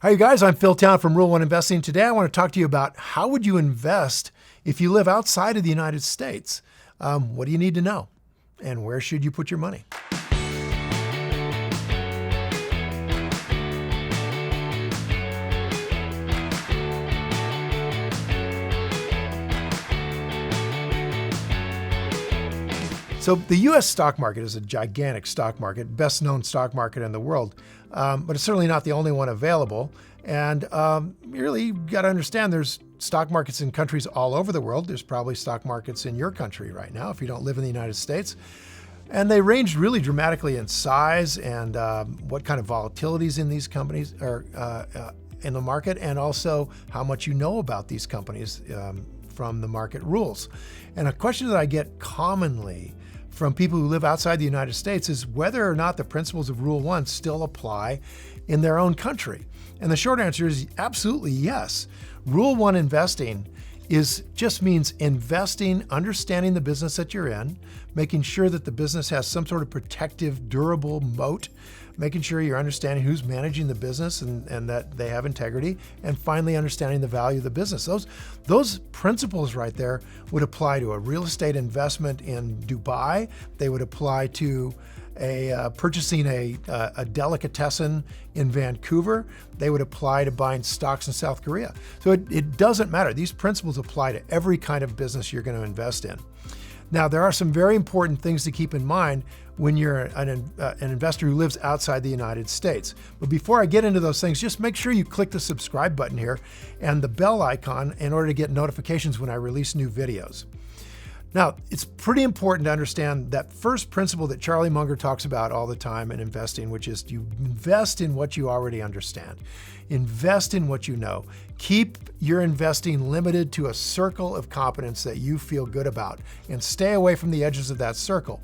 Hi, you guys. I'm Phil Town from Rule 1 Investing. Today, I want to talk to you about how would you invest if you live outside of the United States? What do you need to know? And where should you put your money? So the U.S. stock market is a gigantic stock market, best known stock market in the world, but it's certainly not the only one available. And really, you've got to understand there's stock markets in countries all over the world. There's probably stock markets in your country right now if you don't live in the United States. And they range really dramatically in size and what kind of volatilities in these companies are in the market, and also how much you know about these companies from the market rules. And a question that I get commonly from people who live outside the United States is whether or not the principles of Rule 1 still apply in their own country. And the short answer is absolutely yes. Rule 1 investing just means investing, understanding the business that you're in, making sure that the business has some sort of protective, durable moat, making sure you're understanding who's managing the business and that they have integrity, and finally understanding the value of the business. Those principles right there would apply to a real estate investment in Dubai. They would apply to purchasing a delicatessen in Vancouver. They would apply to buying stocks in South Korea. So it doesn't matter. These principles apply to every kind of business you're going to invest in. Now, there are some very important things to keep in mind when you're an investor who lives outside the United States. But before I get into those things, just make sure you click the subscribe button here and the bell icon in order to get notifications when I release new videos. Now, it's pretty important to understand that first principle that Charlie Munger talks about all the time in investing, which is you invest in what you already understand. Invest in what you know. Keep your investing limited to a circle of competence that you feel good about, and stay away from the edges of that circle.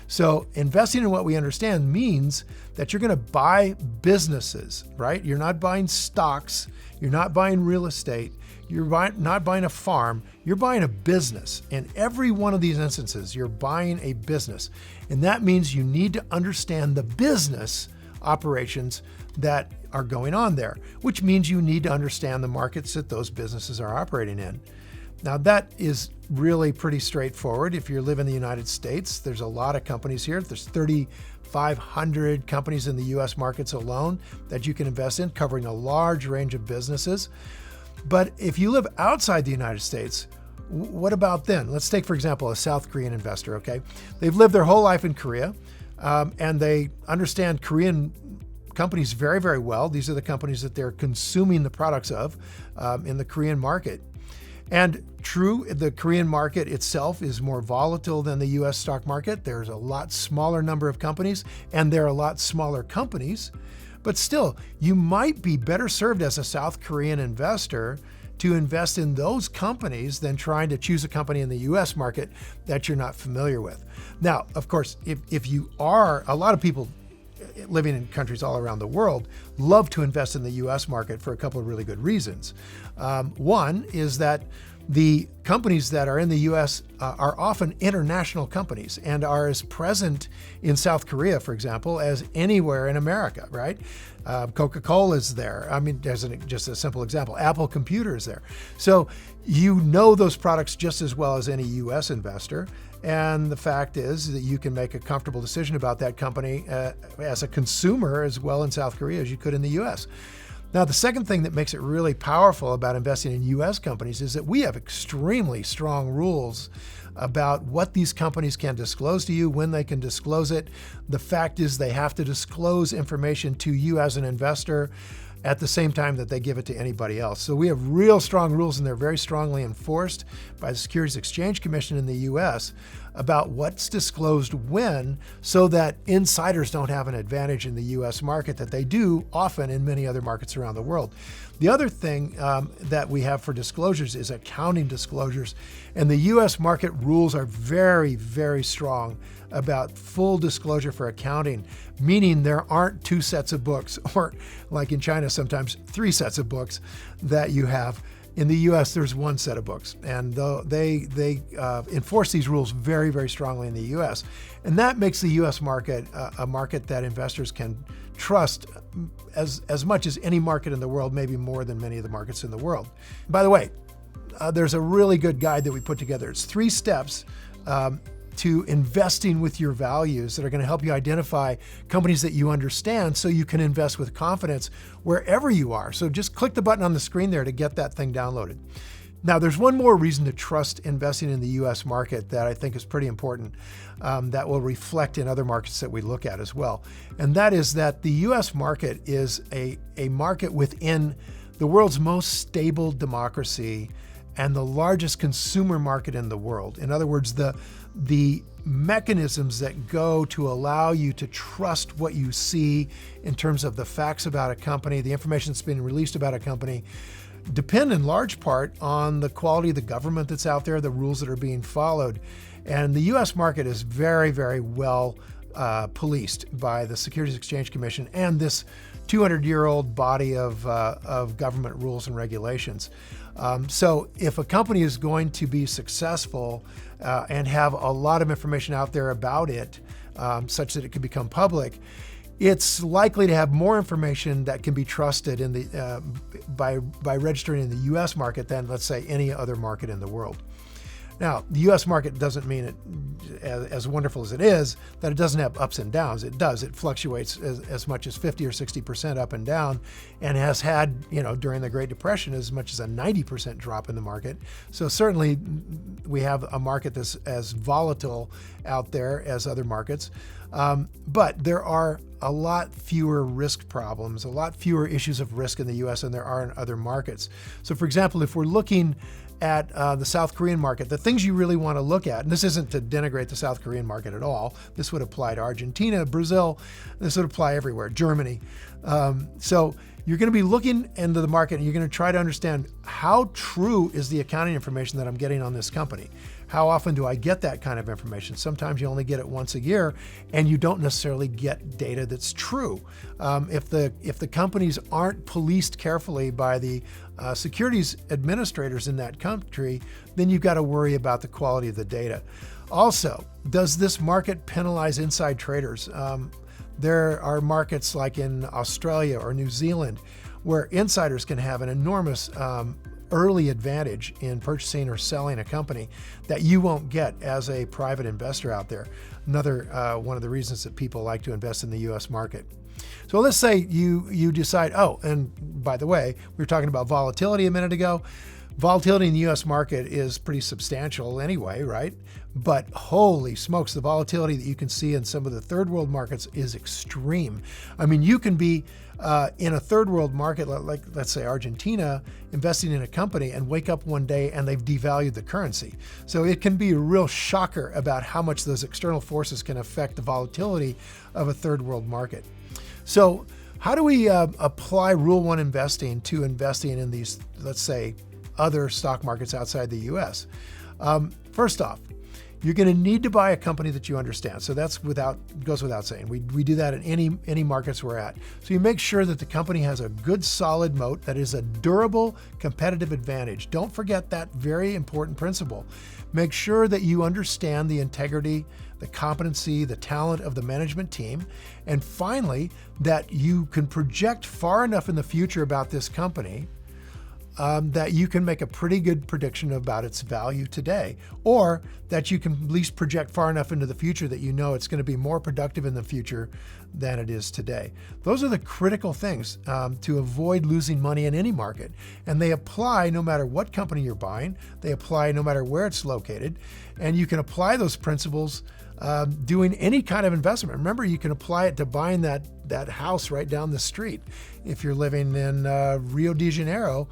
So investing in what we understand means that you're going to buy businesses, right? You're not buying stocks. You're not buying real estate. You're not buying a farm. You're buying a business. In every one of these instances, you're buying a business. And that means you need to understand the business operations that are going on there, which means you need to understand the markets that those businesses are operating in. Now, that is really pretty straightforward. If you live in the United States, there's a lot of companies here. There's 3,500 companies in the US markets alone that you can invest in, covering a large range of businesses. But if you live outside the United States, what about then? Let's take, for example, a South Korean investor, okay? They've lived their whole life in Korea, and they understand Korean companies very, very well. These are the companies that they're consuming the products of in the Korean market. And true, the Korean market itself is more volatile than the US stock market. There's a lot smaller number of companies, and there are a lot smaller companies. But still, you might be better served as a South Korean investor to invest in those companies than trying to choose a company in the US market that you're not familiar with. Now, of course, if you are, a lot of people living in countries all around the world love to invest in the US market for a couple of really good reasons. One is that the companies that are in the US are often international companies and are as present in South Korea, for example, as anywhere in America, right? Coca-Cola is there. I mean, just a simple example, Apple Computer is there. So you know those products just as well as any US investor. And the fact is that you can make a comfortable decision about that company as a consumer as well in South Korea as you could in the US. Now, the second thing that makes it really powerful about investing in US companies is that we have extremely strong rules about what these companies can disclose to you, when they can disclose it. The fact is they have to disclose information to you as an investor at the same time that they give it to anybody else. So we have real strong rules, and they're very strongly enforced by the Securities Exchange Commission in the US about what's disclosed when, so that insiders don't have an advantage in the US market that they do often in many other markets around the world. The other thing that we have for disclosures is accounting disclosures, and the US market rules are very, very strong about full disclosure for accounting, meaning there aren't two sets of books, or like in China, sometimes three sets of books that you have. In the US, there's one set of books, and they enforce these rules very, very strongly in the US. And that makes the US market a market that investors can trust as much as any market in the world, maybe more than many of the markets in the world. By the way, there's a really good guide that we put together. It's 3 steps to investing with your values that are going to help you identify companies that you understand so you can invest with confidence wherever you are. So just click the button on the screen there to get that thing downloaded. Now, there's one more reason to trust investing in the U.S. market that I think is pretty important, that will reflect in other markets that we look at as well. And that is that the U.S. market is a market within the world's most stable democracy and the largest consumer market in the world. In other words, the mechanisms that go to allow you to trust what you see in terms of the facts about a company, the information that's being released about a company, depend in large part on the quality of the government that's out there, the rules that are being followed. And the U.S. market is very, very well policed by the Securities Exchange Commission and this 200-year-old body of government rules and regulations. So if a company is going to be successful and have a lot of information out there about it, such that it can become public, it's likely to have more information that can be trusted in the by registering in the U.S. market than, let's say, any other market in the world. Now, the U.S. market doesn't mean it, as wonderful as it is, that it doesn't have ups and downs. It does. It fluctuates as much as 50 or 60% up and down, and has had, during the Great Depression, as much as a 90% drop in the market. So certainly we have a market that's as volatile out there as other markets. But there are a lot fewer risk problems, a lot fewer issues of risk in the U.S. than there are in other markets. So for example, if we're looking at the South Korean market, the things you really want to look at, and this isn't to denigrate the South Korean market at all, this would apply to Argentina, Brazil, this would apply everywhere, Germany. So you're going to be looking into the market and you're going to try to understand how true is the accounting information that I'm getting on this company. How often do I get that kind of information? Sometimes you only get it once a year and you don't necessarily get data that's true. If the companies aren't policed carefully by the securities administrators in that country, then you've got to worry about the quality of the data. Also, does this market penalize inside traders? There are markets like in Australia or New Zealand where insiders can have an enormous early advantage in purchasing or selling a company that you won't get as a private investor out there. Another one of the reasons that people like to invest in the U.S. market. So let's say you decide, oh, and by the way, we were talking about volatility a minute ago. Volatility in the U.S. market is pretty substantial anyway, right? But holy smokes, the volatility that you can see in some of the third world markets is extreme. I mean, you can be in a third world market, like let's say Argentina, investing in a company and wake up one day and they've devalued the currency. So it can be a real shocker about how much those external forces can affect the volatility of a third world market. So how do we apply Rule 1 investing to investing in these, let's say, other stock markets outside the U.S.? First off, you're going to need to buy a company that you understand. So that's goes without saying. We do that in any markets we're at. So you make sure that the company has a good solid moat that is a durable competitive advantage. Don't forget that very important principle. Make sure that you understand the integrity, the competency, the talent of the management team. And finally, that you can project far enough in the future about this company that you can make a pretty good prediction about its value today, or that you can at least project far enough into the future that you know it's going to be more productive in the future than it is today. Those are the critical things to avoid losing money in any market. And they apply no matter what company you're buying. They apply no matter where it's located. And you can apply those principles doing any kind of investment. Remember, you can apply it to buying that house right down the street. If you're living in Rio de Janeiro,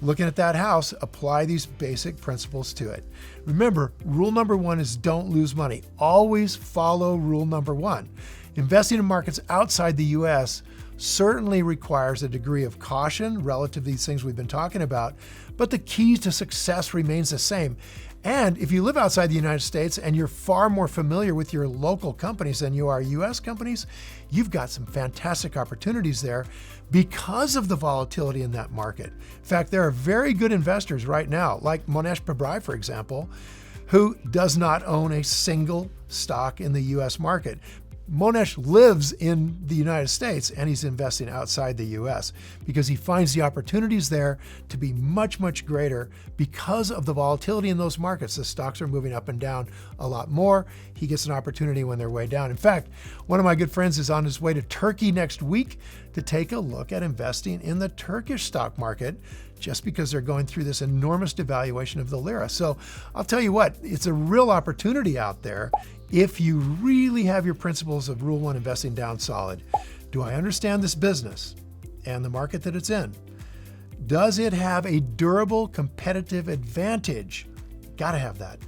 looking at that house, apply these basic principles to it. Remember, rule number 1 is don't lose money. Always follow rule number 1. Investing in markets outside the U.S. certainly requires a degree of caution relative to these things we've been talking about, but the key to success remains the same. And if you live outside the United States and you're far more familiar with your local companies than you are U.S. companies, you've got some fantastic opportunities there because of the volatility in that market. In fact, there are very good investors right now, like Monesh Pabrai, for example, who does not own a single stock in the U.S. market. Monesh lives in the United States and he's investing outside the US because he finds the opportunities there to be much, much greater because of the volatility in those markets. The stocks are moving up and down a lot more. He gets an opportunity when they're way down. In fact, one of my good friends is on his way to Turkey next week to take a look at investing in the Turkish stock market just because they're going through this enormous devaluation of the lira. So I'll tell you what, it's a real opportunity out there if you really have your principles of Rule 1 investing down solid. Do I understand this business and the market that it's in? Does it have a durable competitive advantage? Gotta have that.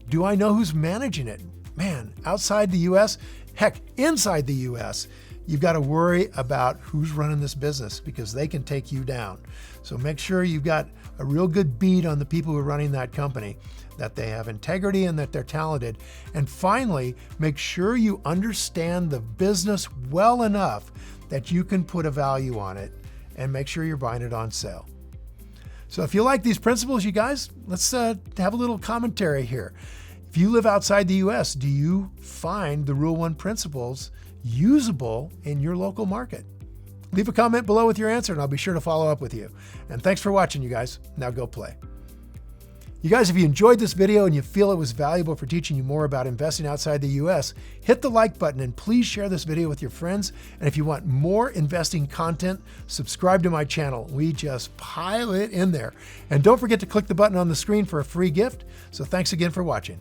Do I know who's managing it? Man, outside the US, heck, inside the US, you've got to worry about who's running this business because they can take you down. So make sure you've got a real good beat on the people who are running that company, that they have integrity and that they're talented. And finally, make sure you understand the business well enough that you can put a value on it and make sure you're buying it on sale. So if you like these principles, you guys, let's have a little commentary here. If you live outside the US, do you find the Rule 1 principles usable in your local market? Leave a comment below with your answer and I'll be sure to follow up with you. And thanks for watching, you guys. Now go play. You guys, if you enjoyed this video and you feel it was valuable for teaching you more about investing outside the US, hit the like button and please share this video with your friends. And if you want more investing content, subscribe to my channel. We just pile it in there. And don't forget to click the button on the screen for a free gift. So thanks again for watching.